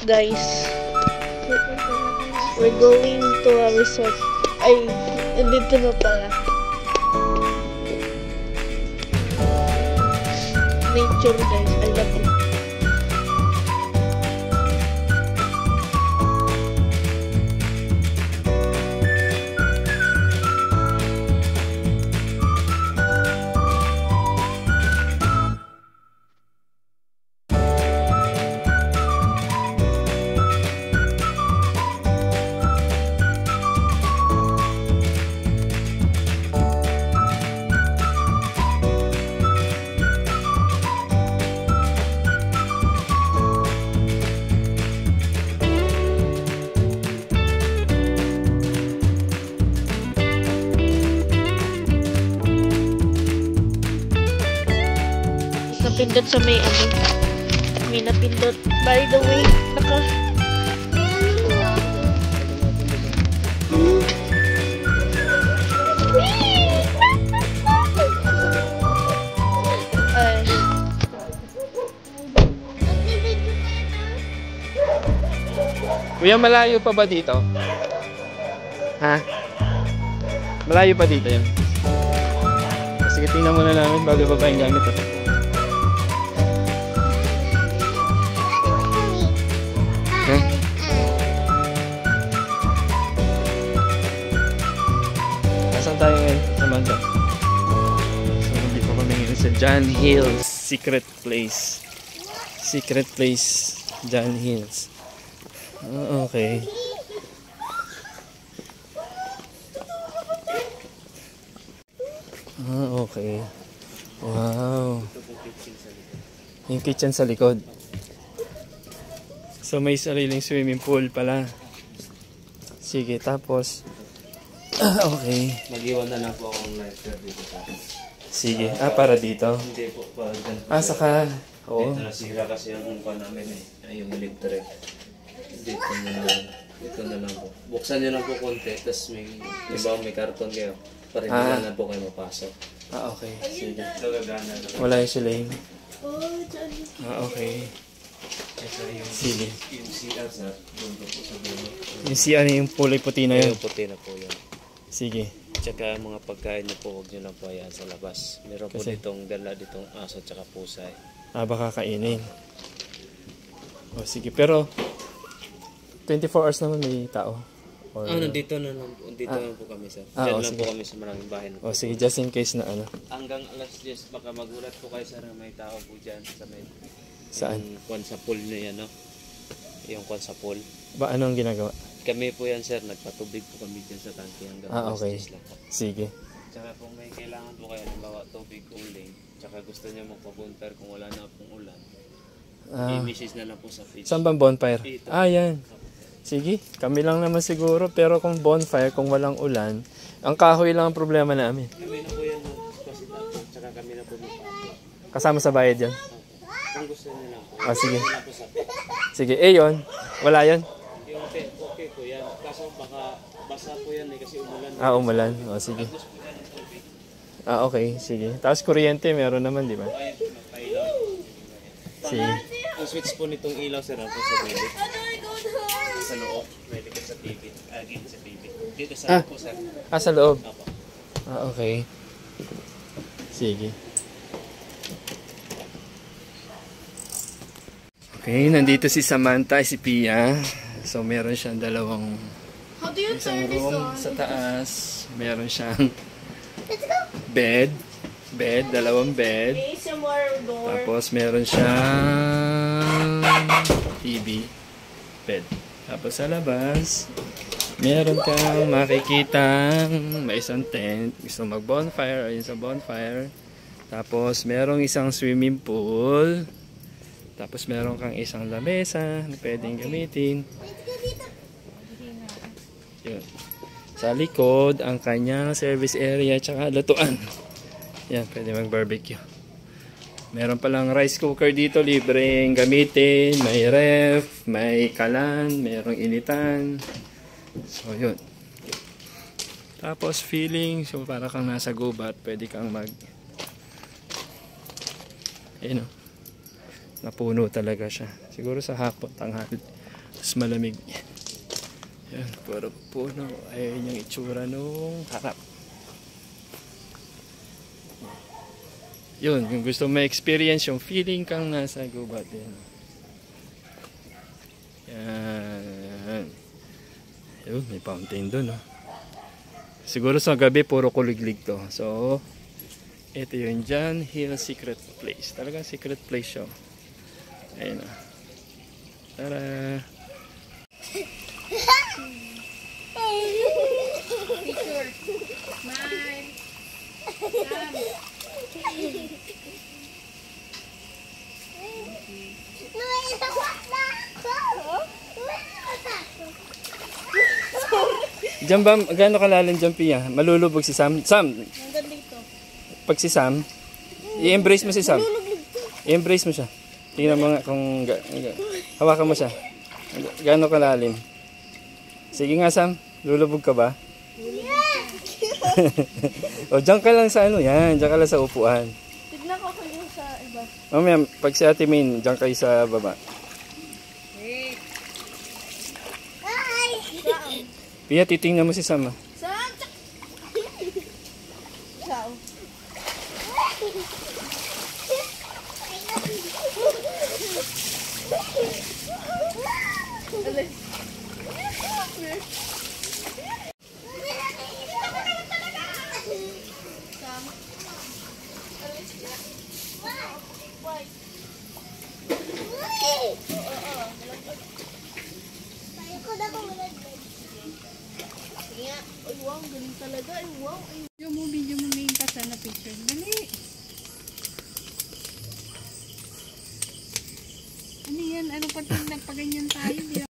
guys. We're going to a resort. Ay, dito na pala. Nature guys. I love it. Napindot sa may ano. May napindot. By the way, Kuya, malayo pa ba dito? Ha? Malayo pa dito yan? Sige, tingnan muna namin bago pa yung gamit ito. Okay. Nasaan tayo ngayon? Naman ba? So, hindi pa kami ngayon sa John Hills Secret Place. Secret Place, John Hills. Okay. Okay. Wow. Yung kitchen sa likod. So may sariling swimming pool pala. Sige, tapos okay. Mag-iwan na lang po akong lifeguard dito sa akin. Sige. Para dito. Hindi po, para dyan. Saka. Oo. Dito nasira kasi yung umpa namin yung electric. Dito na lang po. Buksan nyo lang po konti, tapos may karton kayo. Para hindi na po kayo mapasok. Okay. Sige. Gagana na. Wala yung siling. Okay. Sige. Yung CR sa dulo po sa dulo. Yung CR yung kulay puti na yun. Yung puti na po yun. Sige. Tsaka mga pagkain na po, huwag nyo lang po ayan sa labas. Meron po ditong dala, ditong aso tsaka pusay. Baka kainin. Sige. Pero 24 hours naman may tao. Nandito na lang po. Dito na po kami, sir. Diyan lang po kami sa maraming bahay. Sige, just in case na ano. Hanggang alas 10, baka magulat po kayo, sir, may tao po dyan sa may... Saan? Yung kwan sa pool na yan, no? Yung kwan sa pool. Ba, anong ginagawa? Kami po yan, sir. Nagpatubig po kami dyan sa tangke hanggang alas 10 lang po. Sige. Tsaka kung may kailangan po kayo, bawa tubig cooling, tsaka gusto niya magpa-bonfire kung wala na pong ulan, i-message na lang po sa page. Saan bang bonfire? Yan. Sige, kami lang naman siguro, pero kung bonfire, kung walang ulan, ang kahoy lang ang problema namin. Kami na po yan, kasi tapos, tsaka kami na po magpapo. Kasama sa bayad yan? Kung gusto niya lang po. Sige. Sige, yun. Wala yun? Yung okay po yan. Kaso baka basa po yan kasi umulan. Umulan. Sige. Okay, sige. Tapos kuryente, meron naman, di ba? Sige. Ang switch po nitong ilaw, sir, po sa bilik. Sa loob. May likod sa TV. Sa TV. Dito sa loob po, sir. Sa loob? Okay. Sige. Okay, nandito si Samantha, si Pia. So, meron siyang dalawang isang room sa taas. Meron siyang bed, dalawang bed. Tapos, meron siyang TV, bed. Tapos, sa labas, meron kang makikitang may isang tent. Gusto mag-bonfire, ayun sa bonfire. Tapos, merong isang swimming pool. Tapos meron kang isang lamesa na pwedeng gamitin. Yun. Sa likod, ang kanyang service area tsaka lutuan. Yan, pwede mag-barbecue. Meron palang rice cooker dito, libreng gamitin. May ref, may kalan, merong initan. So, yun. Tapos feeling, so para kang nasa gubat, pwede kang napuno talaga siya. Siguro sa hapon, tanghali. Tapos malamig. Yan, puro puno. Ayun yung itsura nung harap. Yun, kung gusto mo ma-experience yung feeling kang nasa gubat din. Yan. Yun, may fountain doon. Oh. Siguro sa gabi, puro kuliglig to. So, ito yung John Hill Secret Place. Talagang secret place siya. Ayun na. Tara! Picture. Smile. Diyan ba, gaano kalalim dyan, Pia? Malulubog si Sam. Sam! Hanggang dito. Pag si Sam, i-embrace mo si Sam. I-embrace mo siya. Tingnan mo nga kung hawakan mo siya. Gaano kalalim? Sige nga, Sam. Lulubog ka ba? O, dyan ka lang sa ano. Yan, dyan ka lang sa upuan. Tignan ko kung yung sa iba. Mamaya, pag si Ate Min, dyan kayo sa baba. Wait. Hi! Saan? Pia, titingnan mo si Sam. Saan? Saan? Alis. Why? Ay, wow, galing talaga. Ay, wow. Ay, Video mo main ka sana picture. Dali. Ano yan? Ano pa nagpaganyan tayo?